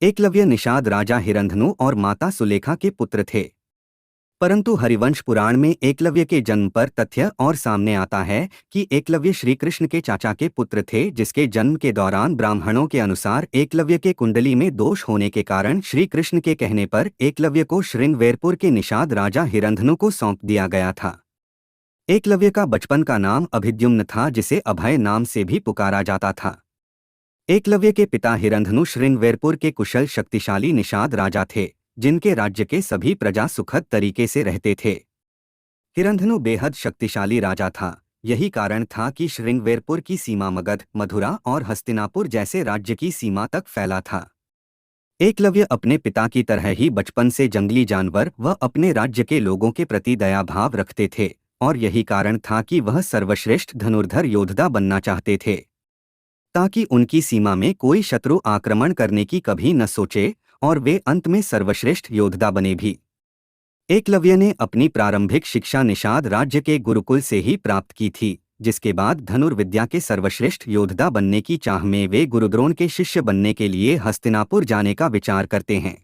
एकलव्य निषाद राजा हिरंधनु और माता सुलेखा के पुत्र थे। परंतु हरिवंश पुराण में एकलव्य के जन्म पर तथ्य और सामने आता है कि एकलव्य श्री कृष्ण के चाचा के पुत्र थे, जिसके जन्म के दौरान ब्राह्मणों के अनुसार एकलव्य के कुंडली में दोष होने के कारण श्री कृष्ण के कहने पर एकलव्य को श्रृंगवेरपुर के निषाद राजा हिरंधनु को सौंप दिया गया था। एकलव्य का बचपन का नाम अभिद्युम्न था, जिसे अभय नाम से भी पुकारा जाता था। एकलव्य के पिता हिरंधनु श्रृंगवेरपुर के कुशल शक्तिशाली निषाद राजा थे, जिनके राज्य के सभी प्रजा सुखद तरीके से रहते थे। हिरंधनु बेहद शक्तिशाली राजा था। यही कारण था कि श्रृंगवेरपुर की सीमा मगध, मथुरा और हस्तिनापुर जैसे राज्य की सीमा तक फैला था। एकलव्य अपने पिता की तरह ही बचपन से जंगली जानवर व अपने राज्य के लोगों के प्रति दया भाव रखते थे, और यही कारण था कि वह सर्वश्रेष्ठ धनुर्धर योद्धा बनना चाहते थे, ताकि उनकी सीमा में कोई शत्रु आक्रमण करने की कभी न सोचे और वे अंत में सर्वश्रेष्ठ योद्धा बने भी। एकलव्य ने अपनी प्रारंभिक शिक्षा निषाद राज्य के गुरुकुल से ही प्राप्त की थी, जिसके बाद धनुर्विद्या के सर्वश्रेष्ठ योद्धा बनने की चाह में वे गुरुद्रोण के शिष्य बनने के लिए हस्तिनापुर जाने का विचार करते हैं।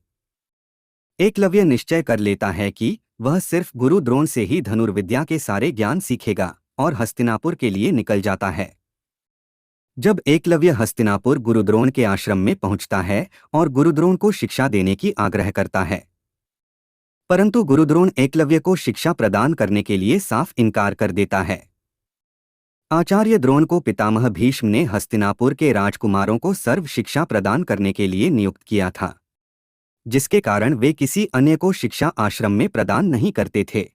एकलव्य निश्चय कर लेता है कि वह सिर्फ गुरुद्रोण से ही धनुर्विद्या के सारे ज्ञान सीखेगा और हस्तिनापुर के लिए निकल जाता है। जब एकलव्य हस्तिनापुर गुरुद्रोण के आश्रम में पहुंचता है और गुरुद्रोण को शिक्षा देने की आग्रह करता है, परंतु गुरुद्रोण एकलव्य को शिक्षा प्रदान करने के लिए साफ इनकार कर देता है। आचार्य द्रोण को पितामह भीष्म ने हस्तिनापुर के राजकुमारों को सर्व शिक्षा प्रदान करने के लिए नियुक्त किया था, जिसके कारण वे किसी अन्य को शिक्षा आश्रम में प्रदान नहीं करते थे।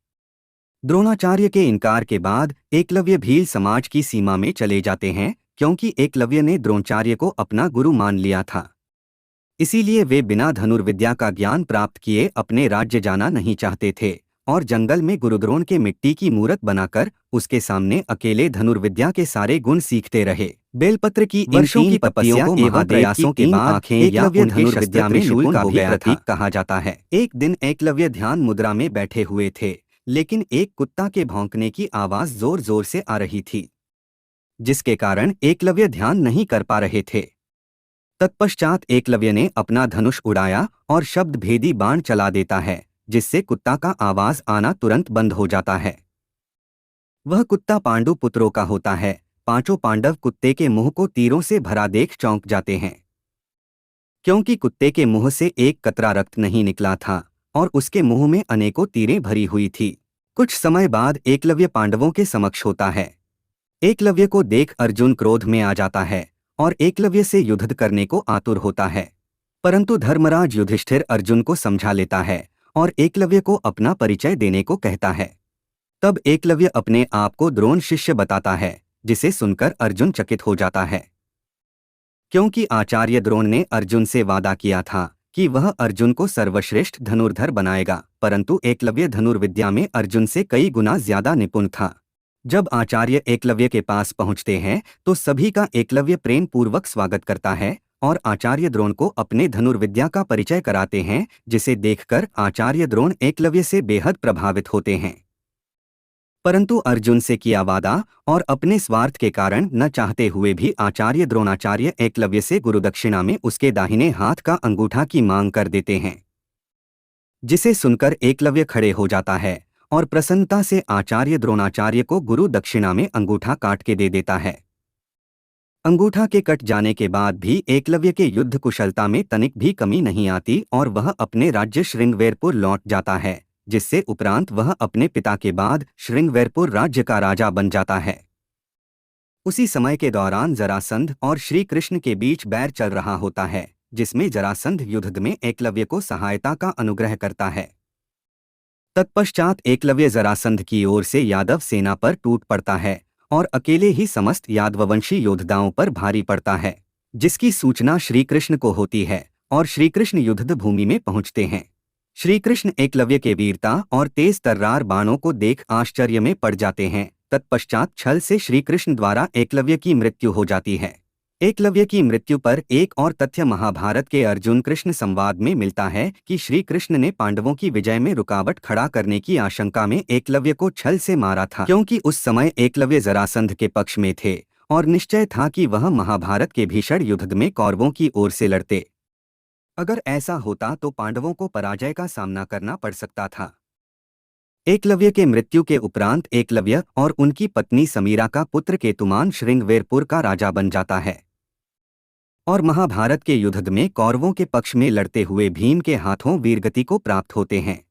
द्रोणाचार्य के इनकार के बाद एकलव्य भील समाज की सीमा में चले जाते हैं, क्योंकि एकलव्य ने द्रोणाचार्य को अपना गुरु मान लिया था। इसीलिए वे बिना धनुर्विद्या का ज्ञान प्राप्त किए अपने राज्य जाना नहीं चाहते थे और जंगल में गुरुद्रोण के मिट्टी की मूरत बनाकर उसके सामने अकेले धनुर्विद्या के सारे गुण सीखते रहे। बेलपत्र की वर्षों की तपस्या एवं प्रयासों के बाद आंखें एकलव्य धनुर्विद्या में निपुण हो गया था, कहा जाता है। एक दिन एकलव्य ध्यान मुद्रा में बैठे हुए थे, लेकिन एक कुत्ता के भौंकने की आवाज जोर जोर से आ रही थी, जिसके कारण एकलव्य ध्यान नहीं कर पा रहे थे। तत्पश्चात एकलव्य ने अपना धनुष उड़ाया और शब्द भेदी बाण चला देता है, जिससे कुत्ता का आवाज आना तुरंत बंद हो जाता है। वह कुत्ता पांडु पुत्रों का होता है। पांचों पांडव कुत्ते के मुंह को तीरों से भरा देख चौंक जाते हैं, क्योंकि कुत्ते के मुंह से एक कतरा रक्त नहीं निकला था और उसके मुंह में अनेकों तीरें भरी हुई थी। कुछ समय बाद एकलव्य पांडवों के समक्ष होता है। एकलव्य को देख अर्जुन क्रोध में आ जाता है और एकलव्य से युद्ध करने को आतुर होता है, परंतु धर्मराज युधिष्ठिर अर्जुन को समझा लेता है और एकलव्य को अपना परिचय देने को कहता है। तब एकलव्य अपने आप को द्रोण शिष्य बताता है, जिसे सुनकर अर्जुन चकित हो जाता है, क्योंकि आचार्य द्रोण ने अर्जुन से वादा किया था कि वह अर्जुन को सर्वश्रेष्ठ धनुर्धर बनाएगा, परंतु एकलव्य धनुर्विद्या में अर्जुन से कई गुना ज्यादा निपुण था। जब आचार्य एकलव्य के पास पहुंचते हैं तो सभी का एकलव्य प्रेम पूर्वक स्वागत करता है और आचार्य द्रोण को अपने धनुर्विद्या का परिचय कराते हैं, जिसे देखकर आचार्य द्रोण एकलव्य से बेहद प्रभावित होते हैं। परंतु अर्जुन से किया वादा और अपने स्वार्थ के कारण न चाहते हुए भी आचार्य द्रोणाचार्य एकलव्य से गुरुदक्षिणा में उसके दाहिने हाथ का अंगूठा की मांग कर देते हैं, जिसे सुनकर एकलव्य खड़े हो जाता है और प्रसन्नता से आचार्य द्रोणाचार्य को गुरु दक्षिणा में अंगूठा काट के दे देता है। अंगूठा के कट जाने के बाद भी एकलव्य के युद्ध कुशलता में तनिक भी कमी नहीं आती और वह अपने राज्य श्रृंगवेरपुर लौट जाता है, जिससे उपरांत वह अपने पिता के बाद श्रृंगवेरपुर राज्य का राजा बन जाता है। उसी समय के दौरान जरासंध और श्री कृष्ण के बीच बैर चल रहा होता है, जिसमें जरासंध युद्ध में एकलव्य को सहायता का अनुग्रह करता है। तत्पश्चात एकलव्य जरासंध की ओर से यादव सेना पर टूट पड़ता है और अकेले ही समस्त यादववंशी योद्धाओं पर भारी पड़ता है, जिसकी सूचना श्री कृष्ण को होती है और श्री कृष्ण युद्ध भूमि में पहुंचते हैं। श्री कृष्ण एकलव्य के वीरता और तेज तर्रार बाणों को देख आश्चर्य में पड़ जाते हैं। तत्पश्चात छल से श्री कृष्ण द्वारा एकलव्य की मृत्यु हो जाती है। एकलव्य की मृत्यु पर एक और तथ्य महाभारत के अर्जुन कृष्ण संवाद में मिलता है कि श्री कृष्ण ने पांडवों की विजय में रुकावट खड़ा करने की आशंका में एकलव्य को छल से मारा था, क्योंकि उस समय एकलव्य जरासंध के पक्ष में थे और निश्चय था कि वह महाभारत के भीषण युद्ध में कौरवों की ओर से लड़ते। अगर ऐसा होता तो पांडवों को पराजय का सामना करना पड़ सकता था। एकलव्य के मृत्यु के उपरांत एकलव्य और उनकी पत्नी समीरा का पुत्र केतुमान श्रृंगवेरपुर का राजा बन जाता है और महाभारत के युद्ध में कौरवों के पक्ष में लड़ते हुए भीम के हाथों वीरगति को प्राप्त होते हैं।